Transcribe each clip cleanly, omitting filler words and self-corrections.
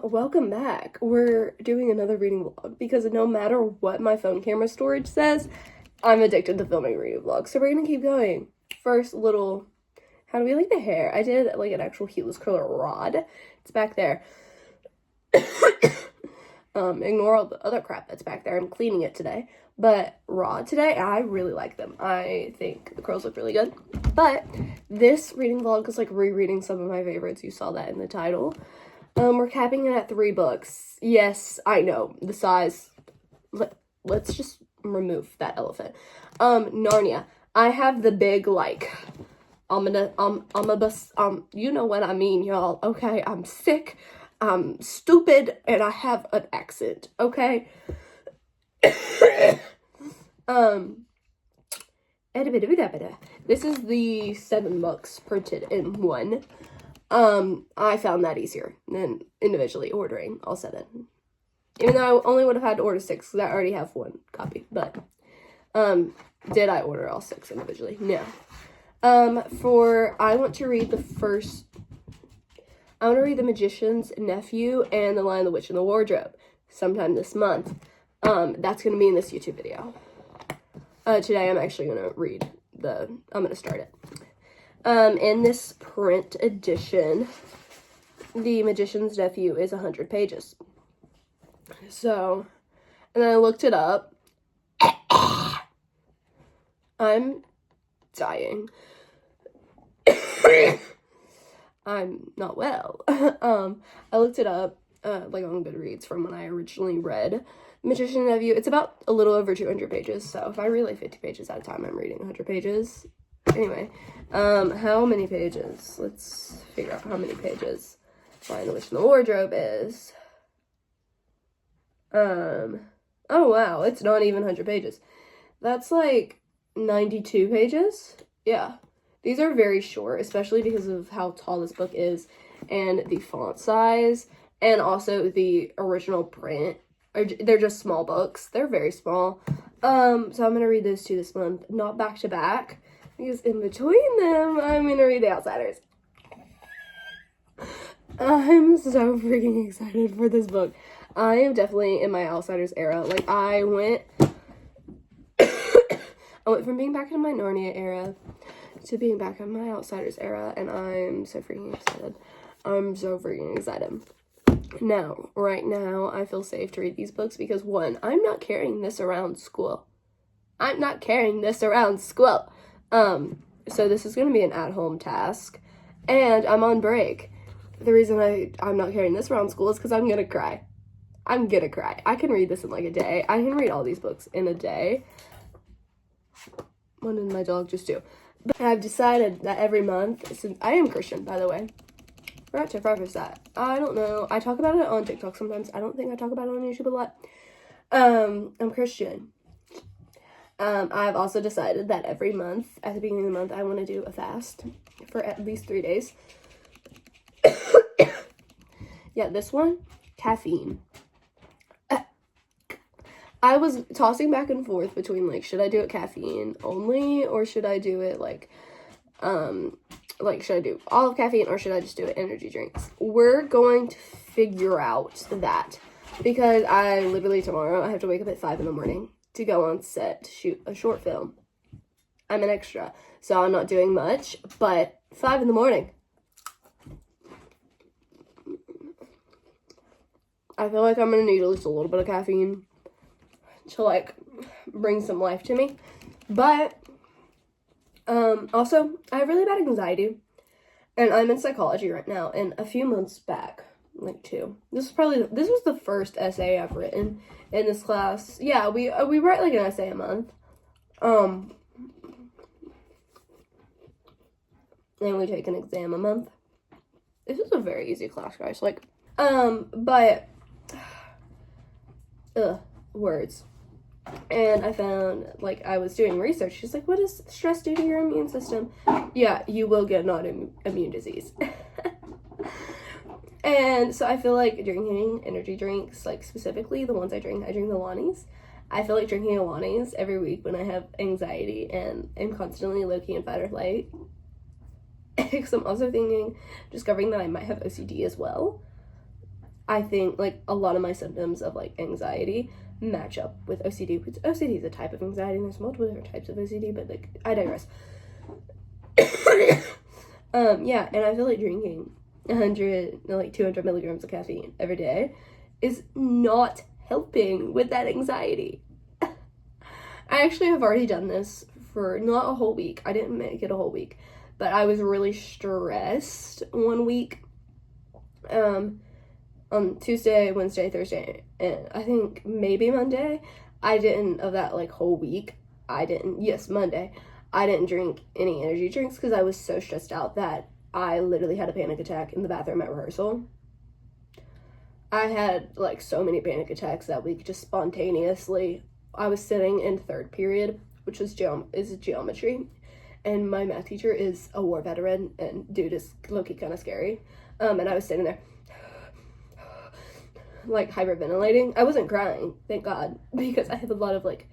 Welcome back. We're doing another reading vlog because no matter what my phone camera storage says, I'm addicted to filming reading vlogs. So we're gonna keep going. First, little, how do we like the hair? I did like an actual heatless curler rod. It's back there. Ignore all the other crap that's back there. I'm cleaning it today. But rod today, I really like them. I think the curls look really good. But this reading vlog is like rereading some of my favorites. You saw that in the title. We're capping it at 3 books. Yes, I know, the size. Let's just remove that elephant. Narnia. I have the big, like, omnibus, you know what I mean, y'all. Okay, I'm sick, I'm stupid, and I have an accent, okay? This is the 7 books printed in one. I found that easier than individually ordering all 7. Even though I only would have had to order 6 because I already have 1 copy. But, did I order all 6 individually? No. I want to read The Magician's Nephew and The Lion, the Witch, and the Wardrobe sometime this month. That's going to be in this YouTube video. Today I'm actually going to I'm going to start it. In this print edition, The Magician's Nephew is 100 pages. So, and then I looked it up. I'm dying. I'm not well. I looked it up, like on Goodreads from when I originally read Magician's Nephew. It's about a little over 200 pages, so if I read like 50 pages at a time, I'm reading 100 pages. Anyway, how many pages? Let's figure out how many pages Lion, the Witch, and the Wardrobe is. Oh wow, it's not even 100 pages. That's like 92 pages? Yeah. These are very short, especially because of how tall this book is, and the font size, and also the original print. They're just small books. They're very small. So I'm gonna read those 2 this month, not back to back. Because in between them, I'm gonna read The Outsiders. I'm so freaking excited for this book. I am definitely in my Outsiders era. Like, I went from being back in my Narnia era to being back in my Outsiders era, and I'm so freaking excited. I'm so freaking excited. Now, right now, I feel safe to read these books because, 1, I'm not carrying this around school. So this is going to be an at-home task, and I'm on break. The reason I'm not carrying this around school is because I'm going to cry. I can read this in like a day. I can read all these books in a day. What did my dog just do? But I've decided that every month, since I am Christian, by the way. Forgot to preface that. I don't know. I talk about it on TikTok sometimes. I don't think I talk about it on YouTube a lot. I'm Christian. I've also decided that every month, at the beginning of the month, I want to do a fast for at least 3 days. Yeah, this one, caffeine. I was tossing back and forth between, like, should I do it caffeine only, or should I do it, should I do all of caffeine, or should I just do it energy drinks? We're going to figure out that, because I literally tomorrow, I have to wake up at 5 in the morning to go on set to shoot a short film. I'm an extra, so I'm not doing much, but 5 in the morning. I feel like I'm gonna need at least a little bit of caffeine to, like, bring some life to me. But, also, I have really bad anxiety, and I'm in psychology right now, and a few months back, like 2, this was the first essay I've written in this class. Yeah, we write like an essay a month. And we take an exam a month. This is a very easy class, guys. Like, words. And I found, like, I was doing research. She's like, what does stress do to your immune system? Yeah, you will get an autoimmune disease. And so I feel like drinking energy drinks, like, specifically the ones I drink the Alani's. I feel like drinking Alani's every week when I have anxiety and am constantly low-key in fight or flight. Because I'm also discovering that I might have OCD as well. I think, like, a lot of my symptoms of, like, anxiety match up with OCD, because OCD is a type of anxiety, and there's multiple different types of OCD, but, like, I digress. Yeah, and I feel like drinking 200 milligrams of caffeine every day is not helping with that anxiety. I actually have already done this for not a whole week. I didn't make it a whole week, but I was really stressed one week. On Tuesday, Wednesday, Thursday, and I think maybe Monday. I didn't, of that like whole week, yes, Monday, I didn't drink any energy drinks because I was so stressed out that I literally had a panic attack in the bathroom at rehearsal. I had like so many panic attacks that week, just spontaneously. I was sitting in third period, which is geometry, and my math teacher is a war veteran, and dude is low-key kind of scary. And I was sitting there like hyperventilating. I wasn't crying, thank God, because I have a lot of like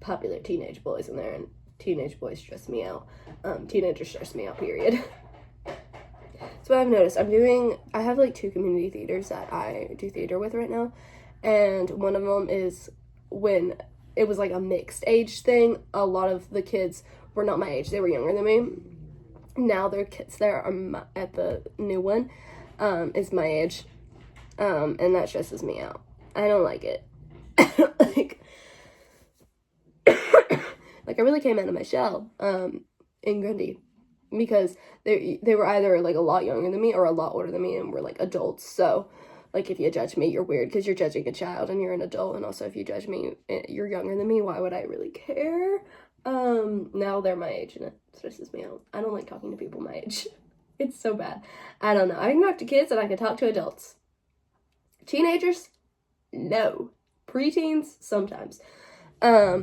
popular teenage boys in there, and teenage boys stress me out. Teenagers stress me out, period. So I've noticed I have like 2 community theaters that I do theater with right now, and one of them is when it was like a mixed age thing. A lot of the kids were not my age, they were younger than me. Now their kids there are at the new one is my age, and that stresses me out. I don't like it. like like I really came out of my shell in Grundy, because they were either like a lot younger than me or a lot older than me, and were like adults. So like if you judge me, you're weird because you're judging a child and you're an adult. And also if you judge me, you're younger than me, why would I really care? Now they're my age and it stresses me out. I don't like talking to people my age. It's so bad. I don't know. I can talk to kids and I can talk to adults. Teenagers, no. Preteens, sometimes. Yeah,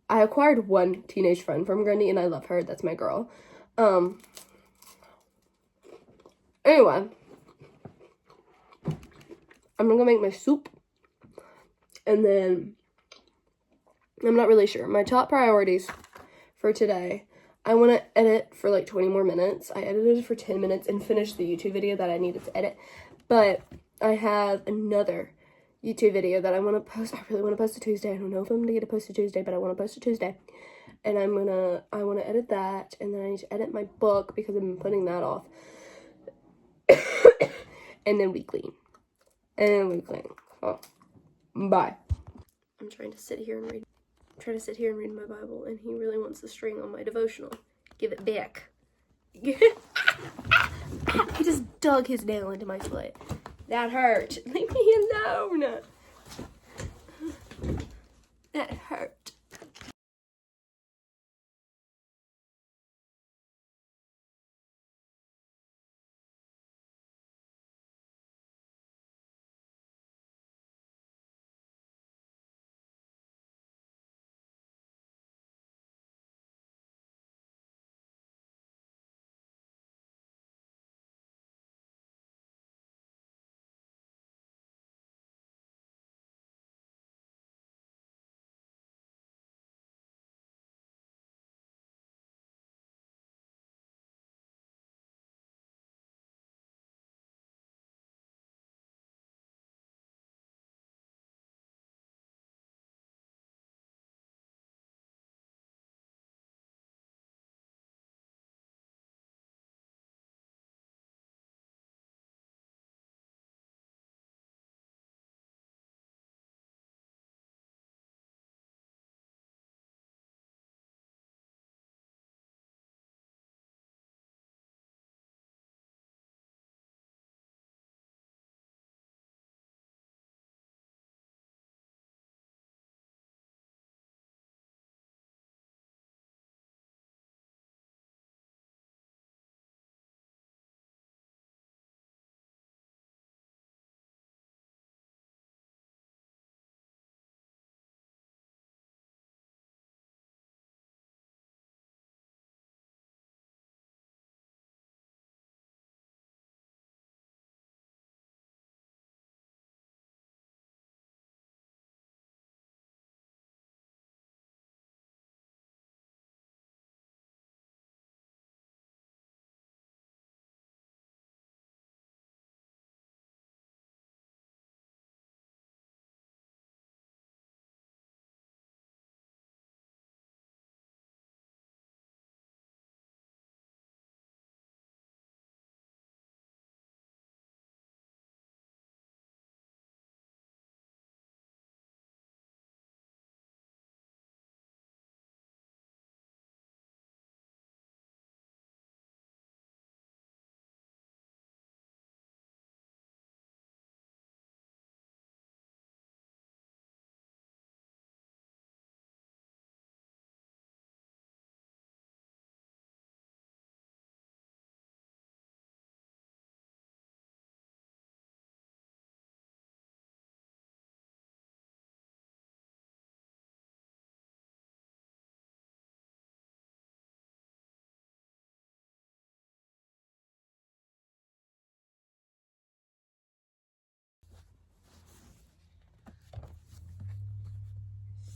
I acquired one teenage friend from Grundy, and I love her. That's my girl. Anyway, I'm gonna go make my soup, and then I'm not really sure. My top priorities for today, I want to edit for like 20 more minutes. I edited for 10 minutes and finished the YouTube video that I needed to edit, but I have another YouTube video that I want to post. I really want to post it Tuesday. I don't know if I'm gonna get it posted Tuesday, but I want to post it Tuesday. And I want to edit that, and then I need to edit my book because I've been putting that off. And then we clean. Oh, bye. I'm trying to sit here and read. My Bible, and he really wants the string on my devotional. Give it back. He just dug his nail into my foot. That hurt. Leave me alone. That hurt.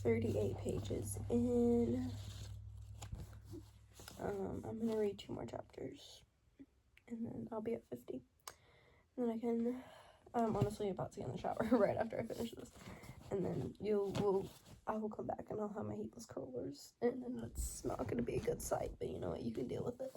38 pages in. I'm gonna read 2 more chapters, and then I'll be at 50. And then I can, I'm honestly about to get in the shower right after I finish this. And then I will come back and I'll have my heatless curlers. And then it's not gonna be a good sight, but you know what, you can deal with it.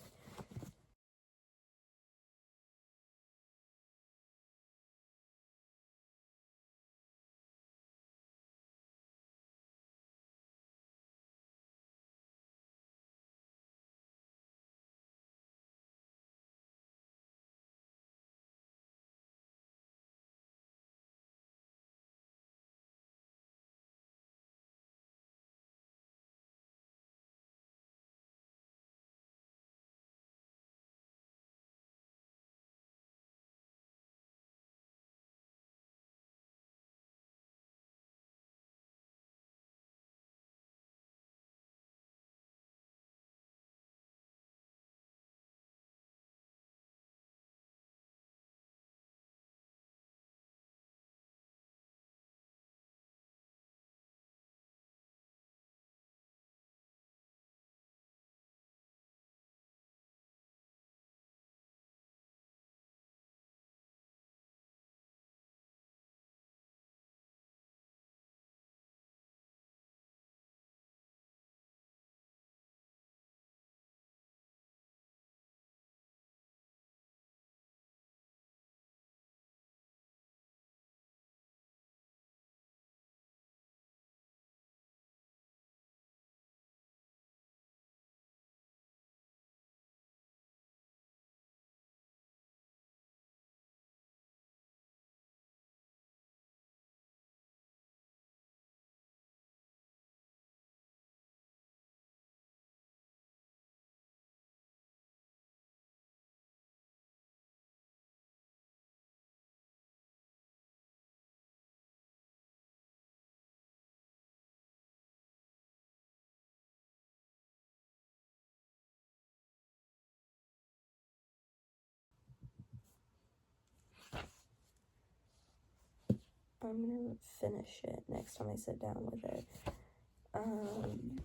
I'm gonna finish it next time I sit down with it.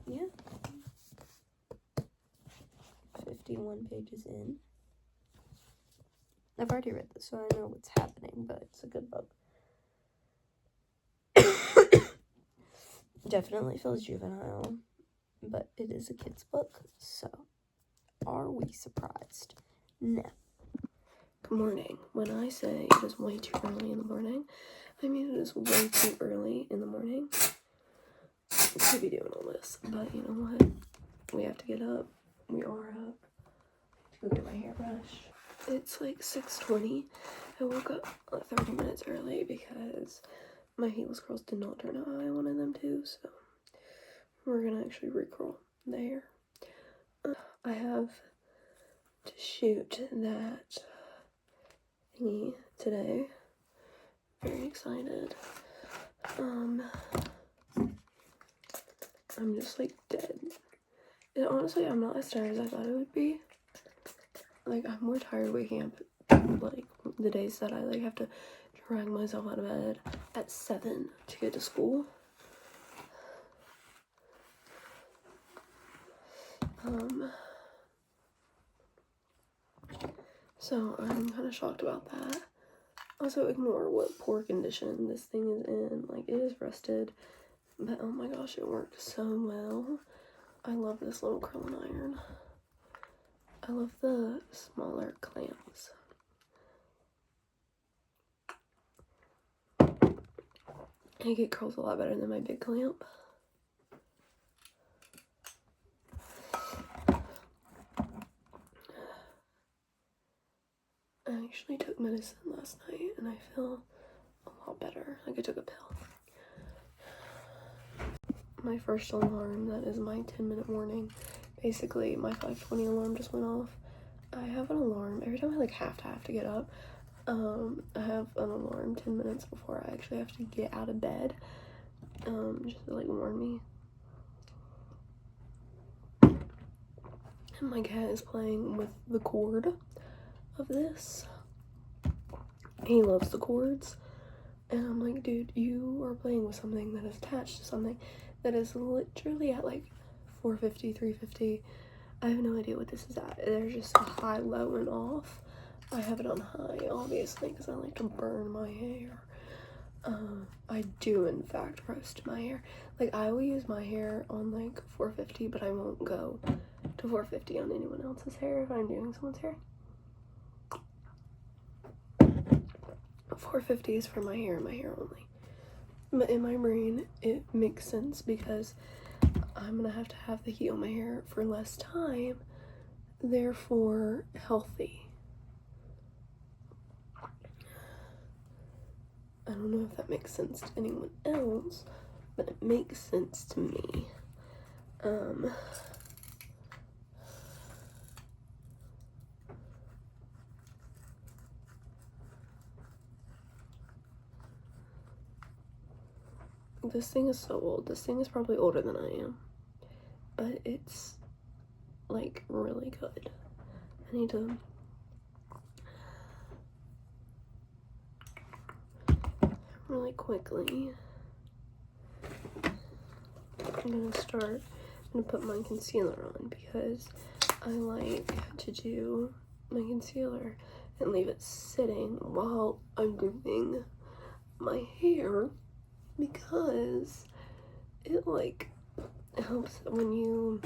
Yeah. 51 pages in. I've already read this, so I know what's happening, but it's a good book. Definitely feels juvenile, but it is a kid's book, so are we surprised? No. Good morning. When I say it is way too early in the morning, I mean it is way too early in the morning to be doing all this, but you know what? We have to get up. We are up. To go get my hairbrush. It's like 6:20. I woke up 30 minutes early because my heatless curls did not turn out how I wanted them to, so we're gonna actually recurl the hair. I have to shoot that thingy today. Very excited. I'm just like dead. And honestly, I'm not as tired as I thought it would be. Like, I'm more tired waking up like the days that I like have to drag myself out of bed at 7 to get to school. So I'm kind of shocked about that. Also, ignore what poor condition this thing is in. Like, it is rusted, but oh my gosh, it works so well. I love this little curling iron. I love the smaller clamps. I get curls a lot better than my big clamp. I actually took medicine last night and I feel a lot better. Like, I took a pill. My first alarm, that is my 10-minute warning. Basically, my 5:20 alarm just went off. I have an alarm every time I like have to get up. I have an alarm 10 minutes before I actually have to get out of bed, just to like warn me. And my cat is playing with the cord of this. He loves the cords, and I'm like, dude, you are playing with something that is attached to something that is literally at like 450, 350. I have no idea what this is at. There's just a high, low, and off. I have it on high, obviously, because I like to burn my hair. I do, in fact, roast my hair. Like, I will use my hair on, like, 450, but I won't go to 450 on anyone else's hair if I'm doing someone's hair. 450 is for my hair and my hair only. But in my brain, it makes sense because I'm gonna have to have the heat on my hair for less time, therefore healthy. I don't know if that makes sense to anyone else, but it makes sense to me. This thing is so old. This thing is probably older than I am, but it's like really good. I need to really quickly. I'm gonna put my concealer on because I like to do my concealer and leave it sitting while I'm doing my hair, because it like helps when you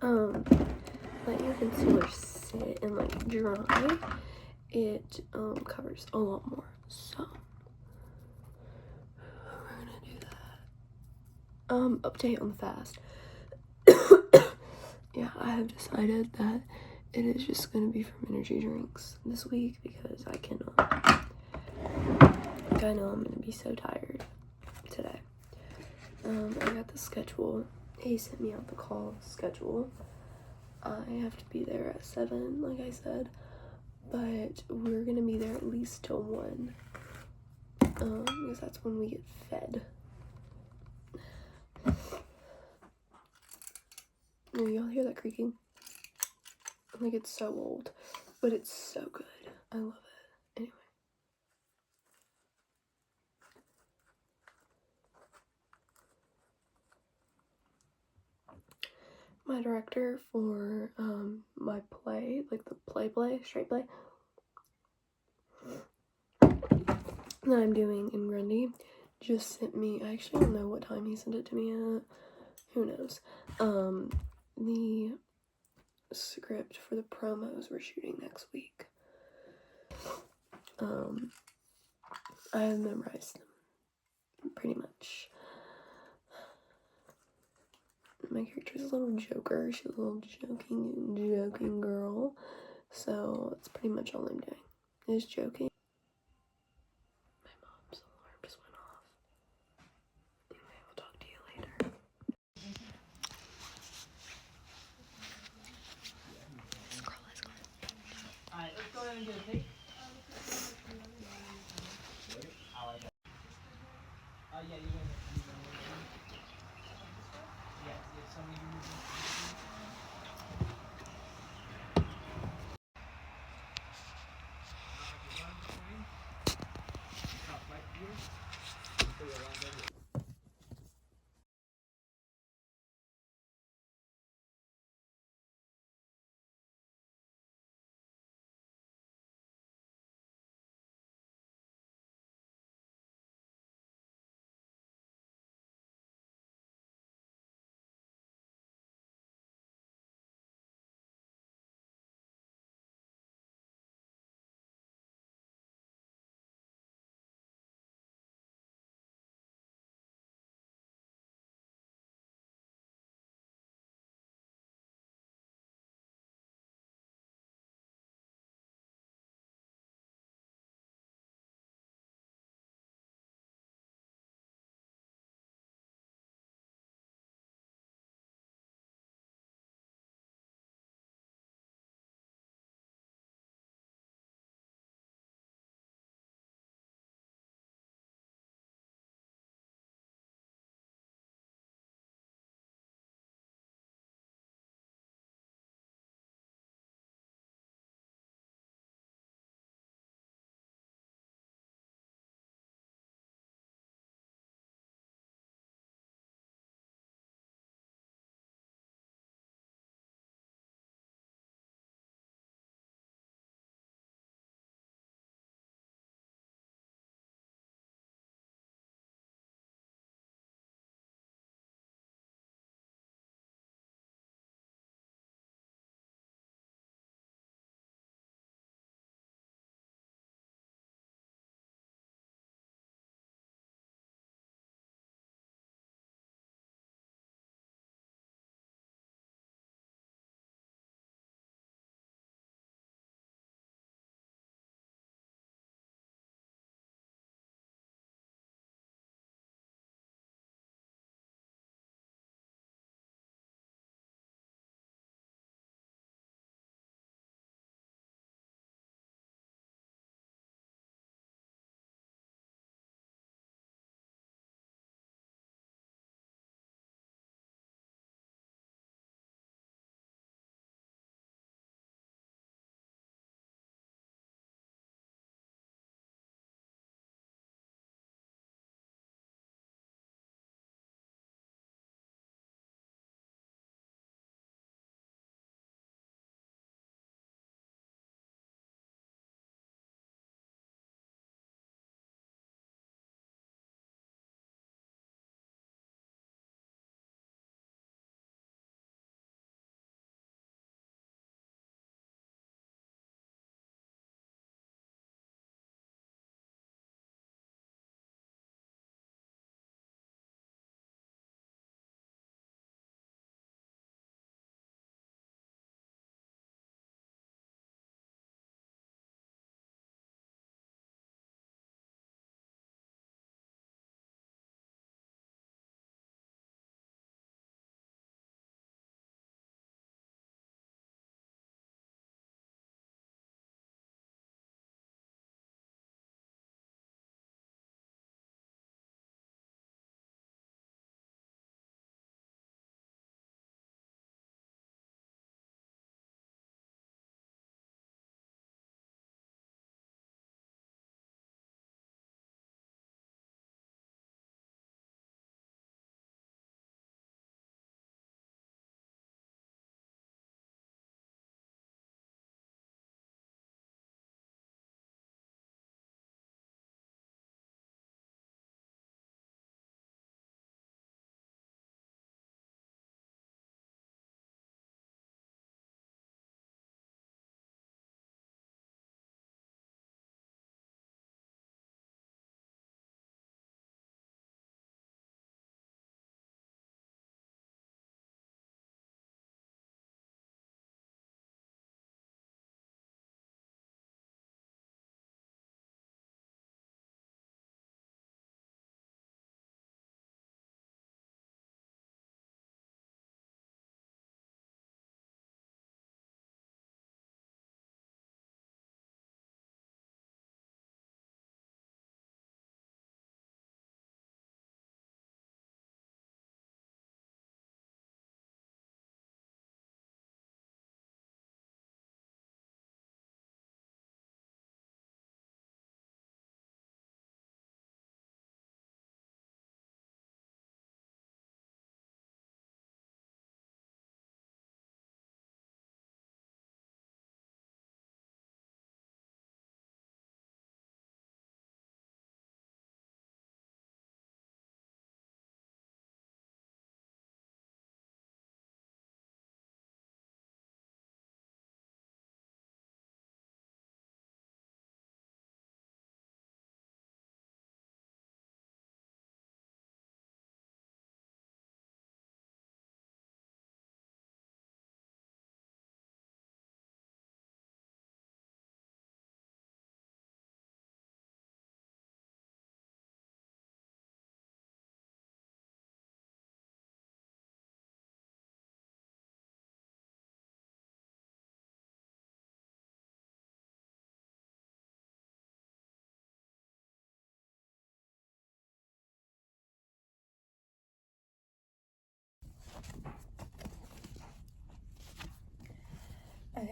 let your concealer sit and like dry. It covers a lot more. So we're gonna do that. Update on the fast. Yeah, I have decided that it is just gonna be from energy drinks this week because I cannot. I know I'm gonna be so tired today. I got the schedule. He sent me out the call schedule. I have to be there at 7, like I said, but we're gonna be there at least till 1, because that's when we get fed. Oh, y'all hear that creaking? Like, it's so old, but it's so good. I love it. Anyway. My director for my play, like the straight play that I'm doing in Grundy, just sent me, I actually don't know what time he sent it to me at, who knows, the script for the promos we're shooting next week. I have memorized them, pretty much. My character's a little joker, she's a little joking girl, so that's pretty much all I'm doing, is joking. Alright, let's go ahead and get a pic. Yeah, you guys yes, if somebody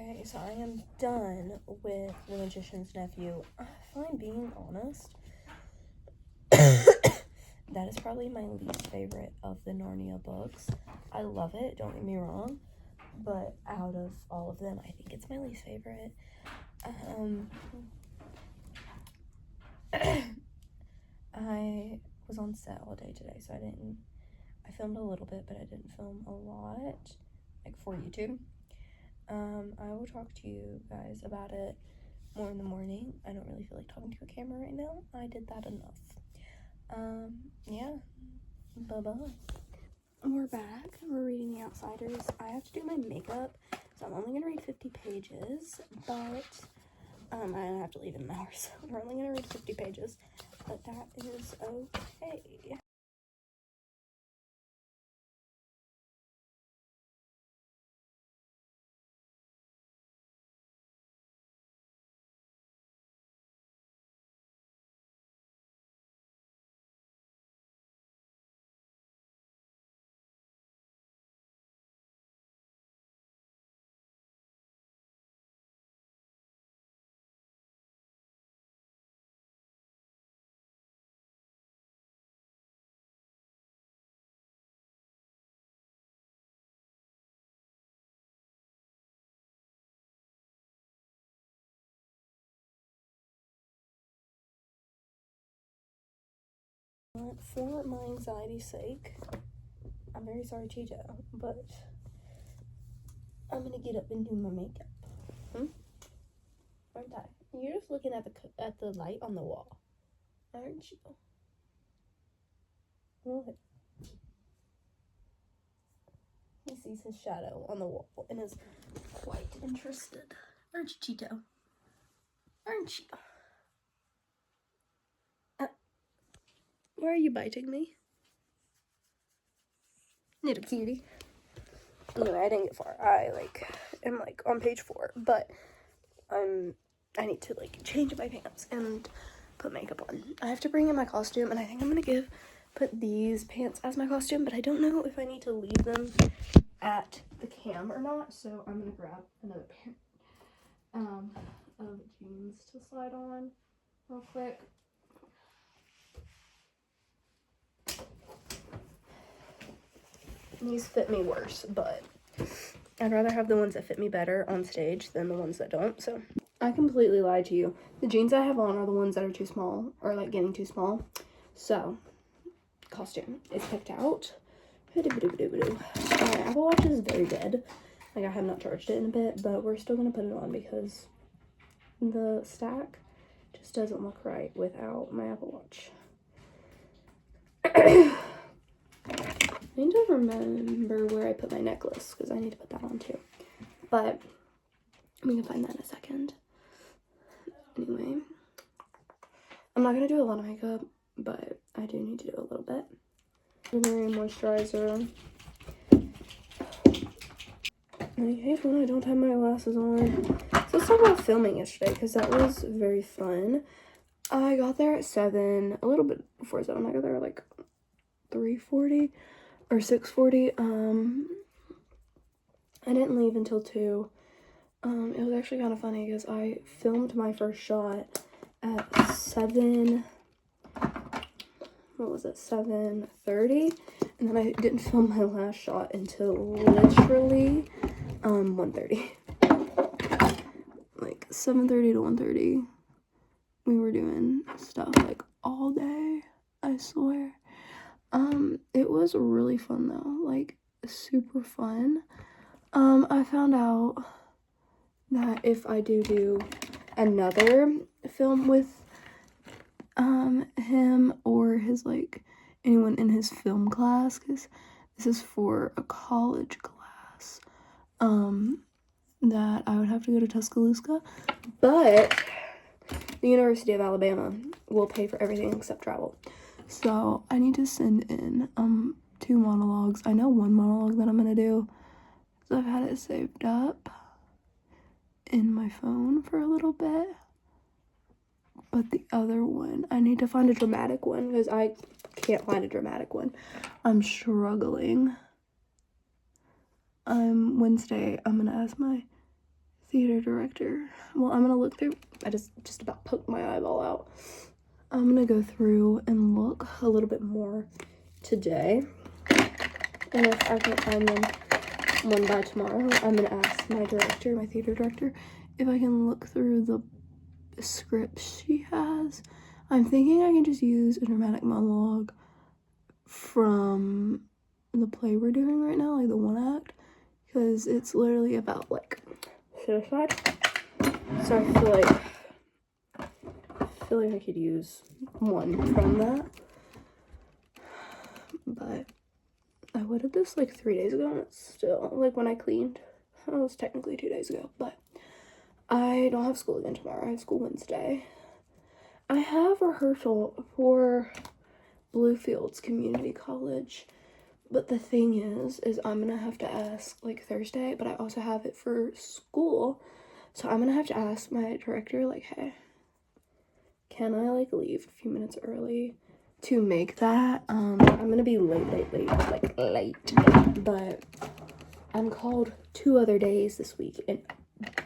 Okay, so I am done with The Magician's Nephew. If I'm being honest, that is probably my least favorite of the Narnia books. I love it, don't get me wrong, but out of all of them, I think it's my least favorite. I was on set all day today, so I filmed a little bit, but I didn't film a lot, like for YouTube. I will talk to you guys about it more in the morning. I don't really feel like talking to a camera right now. I did that enough. Yeah, bye-bye. We're back. We're reading The Outsiders. I have to do my makeup, so I'm only gonna read 50 pages, but I have to leave in an hour, so we're only gonna read 50 pages, but that is okay. For my anxiety's sake, I'm very sorry, Chijo, but I'm gonna get up and do my makeup. Aren't I? You're just looking at the light on the wall, aren't you? What? He sees his shadow on the wall and is quite interested. Aren't you, Cheeto? Aren't you? Why are you biting me? Little cutie. Anyway, I didn't get far. I am on page 4, but I need to change my pants and put makeup on. I have to bring in my costume, and I think I'm gonna put these pants as my costume, but I don't know if I need to leave them at the cam or not, so I'm gonna grab another pair of jeans to slide on real quick. These fit me worse, but I'd rather have the ones that fit me better on stage than the ones that don't, so. I completely lied to you. The jeans I have on are the ones that are too small, or getting too small. So, costume is picked out. My Apple Watch is very dead. I have not charged it in a bit, but we're still gonna put it on because the stack just doesn't look right without my Apple Watch. I need to remember where I put my necklace because I need to put that on too. But we can find that in a second. Anyway, I'm not gonna do a lot of makeup, but I do need to do a little bit. Wearing moisturizer. I hate when I don't have my glasses on. So let's talk about filming yesterday because that was very fun. I got there at 7, a little bit before 7. I got there at 3:40 or 6:40. I didn't leave until 2. It was actually kind of funny because I filmed my first shot at 7:30, and then I didn't film my last shot until literally 1:30. 7:30 to 1:30. We were doing stuff all day, I swear. It was really fun though, super fun. I found out that if I do another film with him or his anyone in his film class, because this is for a college class, that I would have to go to Tuscaloosa, but the University of Alabama will pay for everything except travel. So I need to send in 2 monologues. I know one monologue that I'm gonna do, so I've had it saved up in my phone for a little bit, but the other one, I need to find a dramatic one because I can't find a dramatic one. I'm struggling. Wednesday, I'm gonna ask my theater director. Well, I'm gonna look through. I just about poked my eyeball out. I'm gonna go through and look a little bit more today. And if I can't find them one by tomorrow, I'm gonna ask my director, my theater director, if I can look through the scripts she has. I'm thinking I can just use a dramatic monologue from the play we're doing right now, like the one act, because it's literally about like suicide. So I feel like I could use one from that. But I did this like 3 days ago, and it's still, like, when I cleaned, it was technically 2 days ago, but I don't have school again tomorrow. I have school Wednesday. I have rehearsal for Bluefields Community College, but the thing is I'm gonna have to ask, like, Thursday, but I also have it for school, so I'm gonna have to ask my director, like, hey, can I, like, leave a few minutes early to make that? I'm gonna be late, but I'm called 2 other days this week, and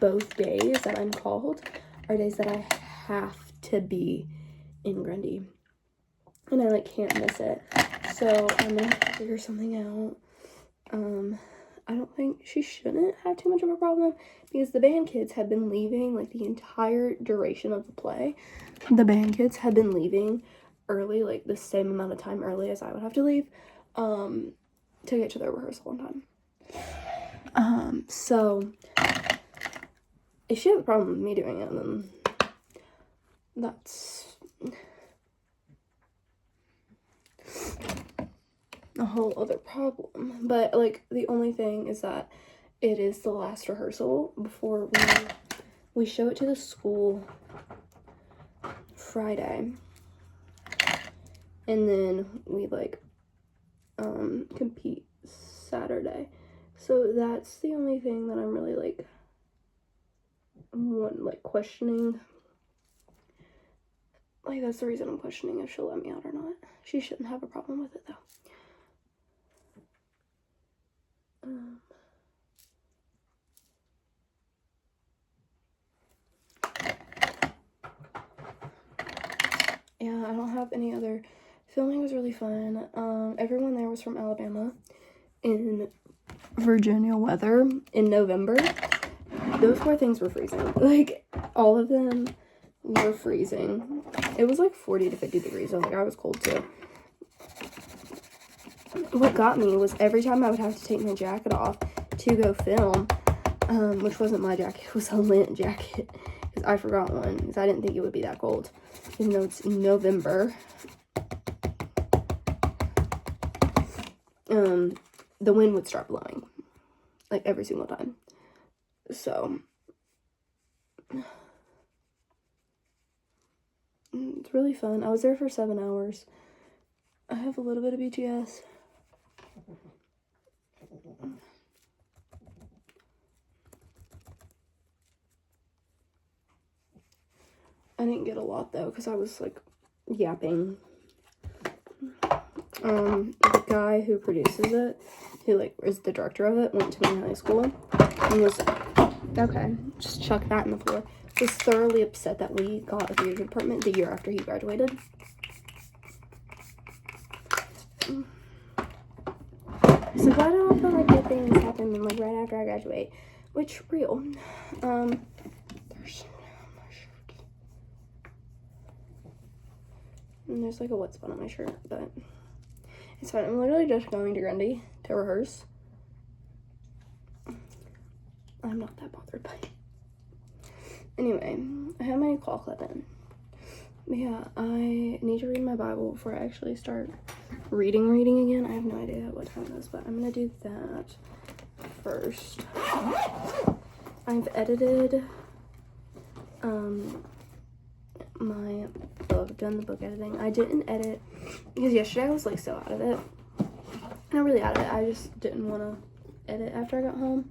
both days that I'm called are days that I have to be in Grundy, and I, like, can't miss it, so I'm gonna have to figure something out. I don't think she shouldn't have too much of a problem, because the band kids have been leaving, like, the entire duration of the play. The band kids have been leaving early, like, the same amount of time early as I would have to leave, to get to their rehearsal on time. So if she has a problem with me doing it, then that's a whole other problem. But, like, the only thing is that it is the last rehearsal before we show it to the school Friday, and then we, like, compete Saturday. So that's the only thing that I'm really, like, questioning. Like, that's the reason I'm questioning if she'll let me out or not. She shouldn't have a problem with it, though. Yeah, I don't have any other. Filming was really fun. Everyone there was from Alabama. In Virginia weather in November, those 4 things were freezing. Like, all of them were freezing. It was like 40 to 50 degrees, so, like, I was cold too. What got me was every time I would have to take my jacket off to go film, which wasn't my jacket, it was a lint jacket, because I forgot one, because I didn't think it would be that cold, even though it's November. The wind would start blowing, like, every single time. So it's really fun. I was there for 7 hours. I have a little bit of BTS. I didn't get a lot, though, because I was, like, yapping. The guy who produces it, who, like, is the director of it, went to my high school and was, okay, just chuck that in the floor, was thoroughly upset that we got a theater department the year after he graduated. So why do I feel like good things happen, like, right after I graduate? Which, real. There's something on my shirt. And there's, like, a wet spot on my shirt, but it's fine. I'm literally just going to Grundy to rehearse. I'm not that bothered by it. Anyway, I have my claw clip in. But yeah, I need to read my Bible before I actually start reading again. I have no idea what time it is, but I'm gonna do that first. I've edited my book, done the book editing. I didn't edit because yesterday I was, like, so out of it. Not really out of it, I just didn't want to edit after I got home.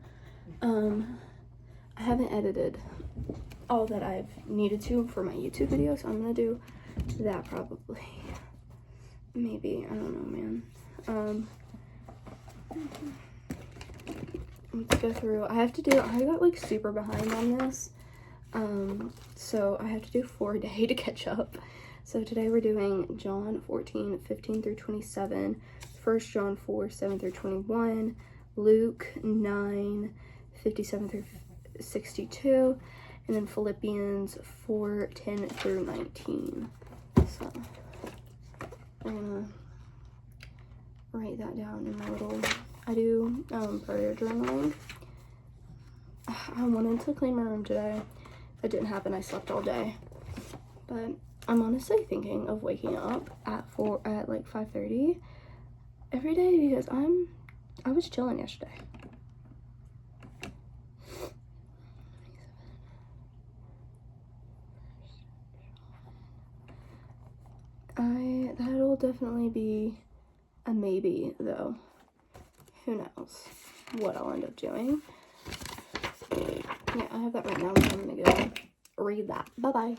I haven't edited all that I've needed to for my YouTube video, so I'm gonna do that probably. Maybe, I don't know, man. let's go through. I got like super behind on this. So I have to do 4 a day to catch up. So today we're doing John 14, 15 through 27, 1 John 4, 7 through 21, Luke 9, 57 through 62, and then Philippians 4, 10 through 19. So I'm gonna write that down in my little, I do prayer journaling. I wanted to clean my room today. That didn't happen. I slept all day. But I'm honestly thinking of waking up at like 5:30 every day because I was chilling yesterday. That'll definitely be a maybe though. Who knows what I'll end up doing. Yeah, I have that right now, so I'm gonna go read that. Bye-bye.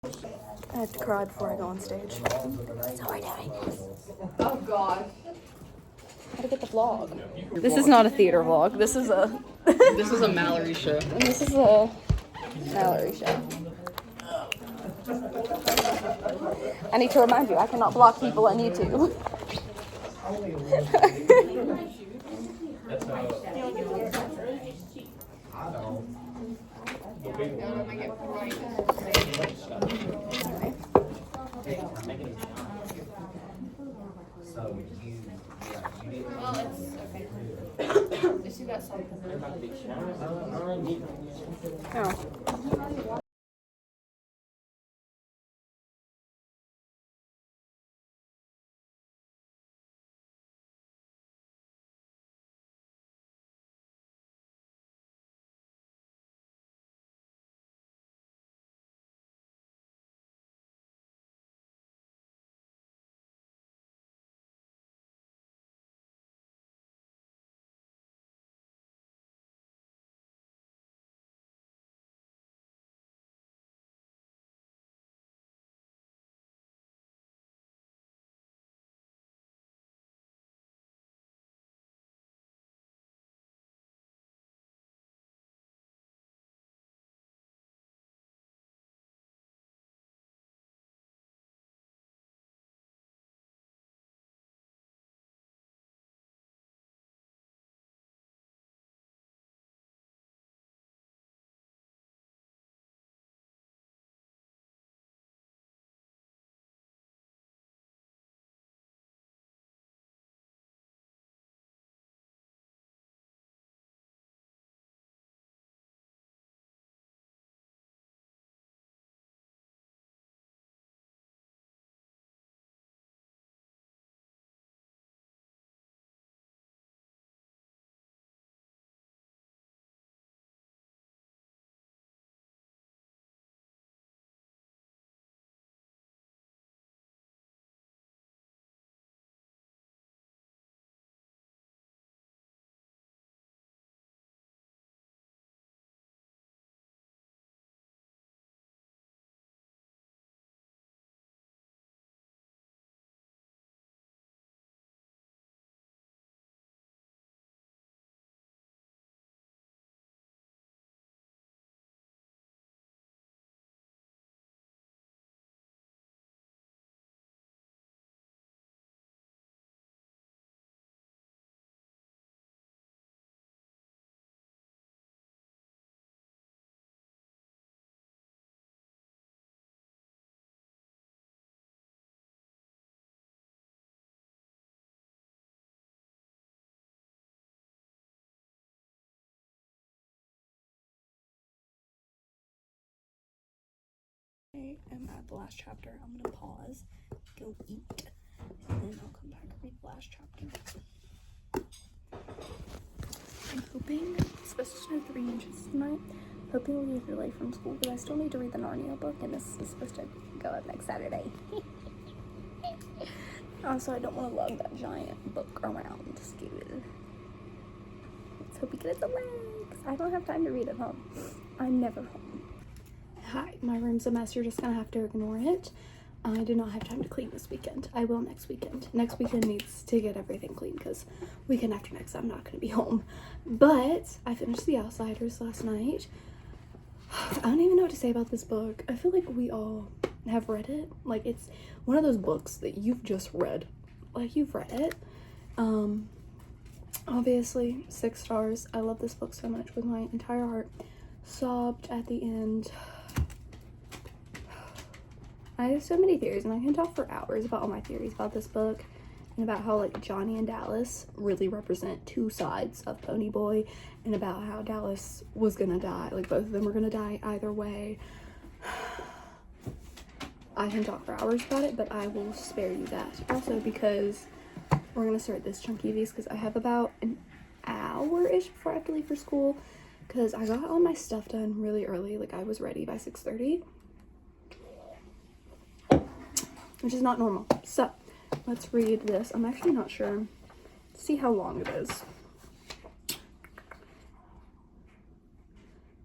I have to cry before I go on stage. So we're doing this. Oh god. How to get the vlog. This is not a theater vlog. This is a This is a Mallory show. and this is a Mallory show. I need to remind you, I cannot block people on YouTube. Oh. I am at the last chapter. I'm gonna pause, go eat, and then I'll come back and read the last chapter. I'm hoping it's supposed to snow 3 inches tonight. Hoping we'll get delayed from school, but I still need to read the Narnia book, and this is supposed to go up next Saturday. Also, I don't want to lug that giant book around the school. Let's hope we get it delayed, because I don't have time to read at home. I'm never home. Hi, my room's a mess. You're just gonna have to ignore it. I do not have time to clean this weekend. I will next weekend. Next weekend needs to get everything clean because weekend after next I'm not gonna be home. But I finished The Outsiders last night. I don't even know what to say about this book. I feel like we all have read it. Like, it's one of those books that you've just read. Like, you've read it. Obviously 6 stars. I love this book so much with my entire heart. Sobbed at the end. I have so many theories, and I can talk for hours about all my theories about this book and about how, like, Johnny and Dallas really represent 2 sides of Pony Boy, and about how Dallas was gonna die. Like, both of them were gonna die either way. I can talk for hours about it, but I will spare you that. Also, because we're gonna start this chunky of these because I have about an hour-ish before I have to leave for school, because I got all my stuff done really early. Like, I was ready by 6:30. Which is not normal. So, let's read this. I'm actually not sure. See how long it is.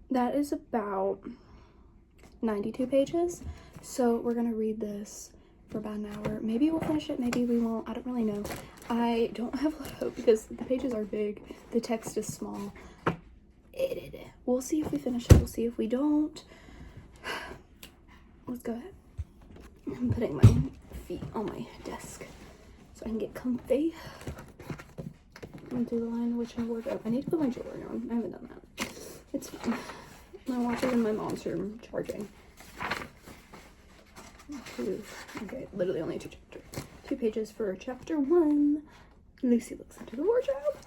That is about 92 pages. So we're gonna read this for about an hour. Maybe we'll finish it, maybe we won't. I don't really know. I don't have a lot of hope because the pages are big, the text is small. We'll see if we finish it. We'll see if we don't. Let's go ahead. I'm putting my feet on my desk so I can get comfy. I'm gonna do the line which in wardrobe. I need to put my jewelry on. I haven't done that. It's fine. My watch is in my mom's room charging. Ooh, okay, literally only 2 pages for chapter 1. Lucy looks into the wardrobe.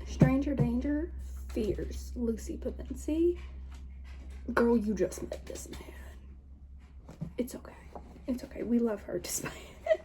Stranger danger, fears. Lucy Pavensey. Girl, you just met this man. It's okay. It's okay. We love her despite it.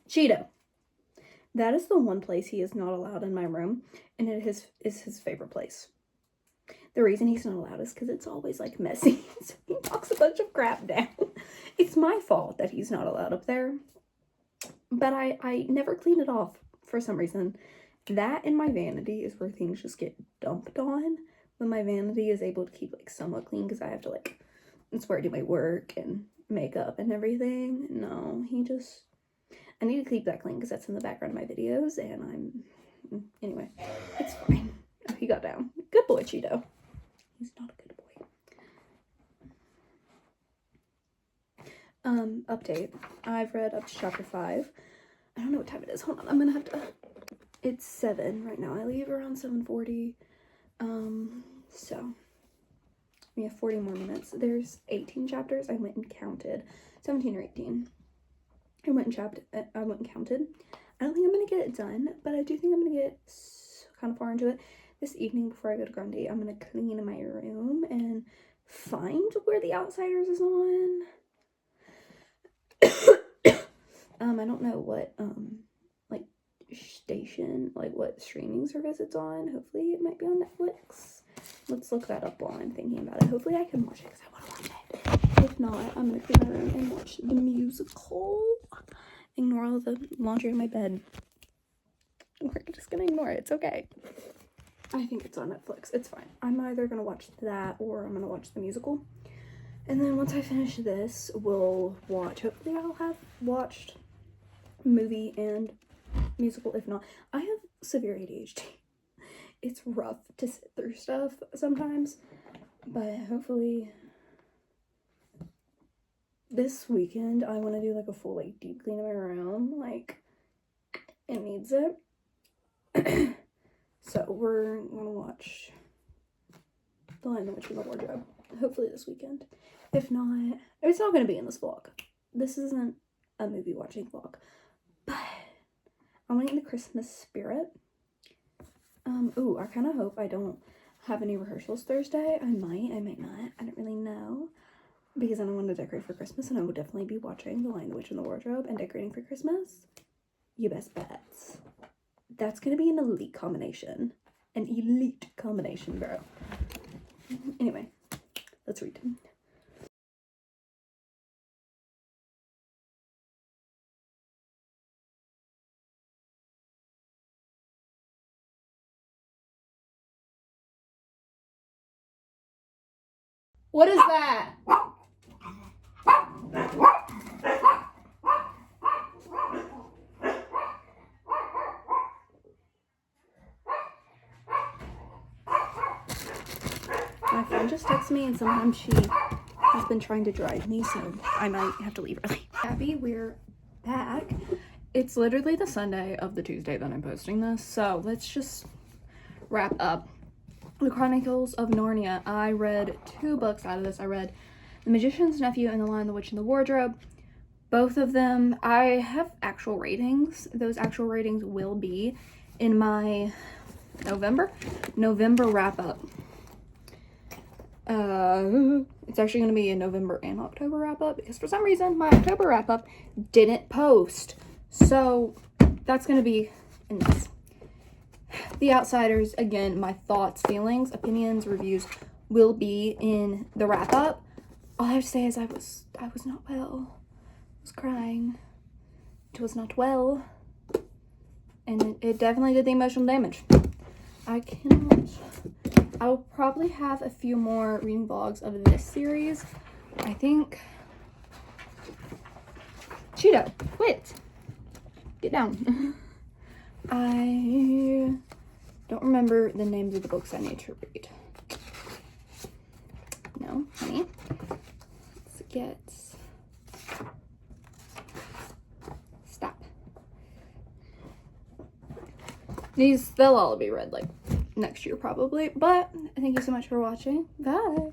Cheeto. That is the one place he is not allowed in my room, and it is his favorite place. The reason he's not allowed is because it's always like messy. So he knocks a bunch of crap down. It's my fault that he's not allowed up there. But I never clean it off for some reason. That and my vanity is where things just get dumped on. When my vanity is able to keep like somewhat clean because I have to like, it's where I do my work and makeup and everything. No, I need to keep that clean because that's in the background of my videos and anyway, it's fine. Oh, he got down. Good boy, Cheeto. He's not a good boy. Update. I've read up to chapter 5. I don't know what time it is. Hold on, I'm gonna have to, it's 7 right now. I leave around 7:40. So we have 40 more minutes. There's 18 chapters. I went and counted. 17 or 18. I went and counted. I don't think I'm gonna get it done, but I do think I'm gonna get kind of far into it. This evening before I go to Grundy, I'm gonna clean my room and find where The Outsiders is on. I don't know what like station, like what streaming service it's on. Hopefully it might be on Netflix. Let's look that up while I'm thinking about it. Hopefully I can watch it because I want to watch it. If not, I'm gonna clean my room and watch the musical. Ignore all the laundry on my bed. We're just gonna ignore it. It's okay. I think it's on Netflix. It's fine. I'm either gonna watch that or I'm gonna watch the musical. And then once I finish this, we'll watch. Hopefully I'll have watched movie and musical. If not, I have severe ADHD. It's rough to sit through stuff sometimes, but hopefully this weekend I want to do like a full like deep clean of my room. Like it needs it. So we're gonna watch The Lion, the Witch, and the Wardrobe hopefully this weekend. If not, it's not gonna be in this vlog. This isn't a movie watching vlog, but I'm in the Christmas spirit. Ooh, I kind of hope I don't have any rehearsals Thursday. I might not. I don't really know. Because I don't want to decorate for Christmas, and I will definitely be watching The Lion, the Witch, and the Wardrobe and decorating for Christmas. You best bets. That's gonna be an elite combination. An elite combination, bro. Anyway, let's read. What is that? My friend just texted me, and sometimes she has been trying to drive me, so I might have to leave early. Abby, we're back. It's literally the Sunday of the Tuesday that I'm posting this, so let's just wrap up The Chronicles of Narnia. I read 2 books out of this. I read The Magician's Nephew and The Lion, the Witch, and the Wardrobe. Both of them, I have actual ratings. Those actual ratings will be in my November wrap-up. It's actually going to be a November and October wrap-up because for some reason my October wrap-up didn't post. So that's going to be in this. The Outsiders, again, my thoughts, feelings, opinions, reviews will be in the wrap-up. All I have to say is I was not well. I was crying. It was not well. And it definitely did the emotional damage. I will probably have a few more reading vlogs of this series. I think... Cheeto, quit! Get down. I don't remember the names of the books I need to read. No, honey. Let's get... Stop. They'll all be read, like, next year probably. But thank you so much for watching. Bye!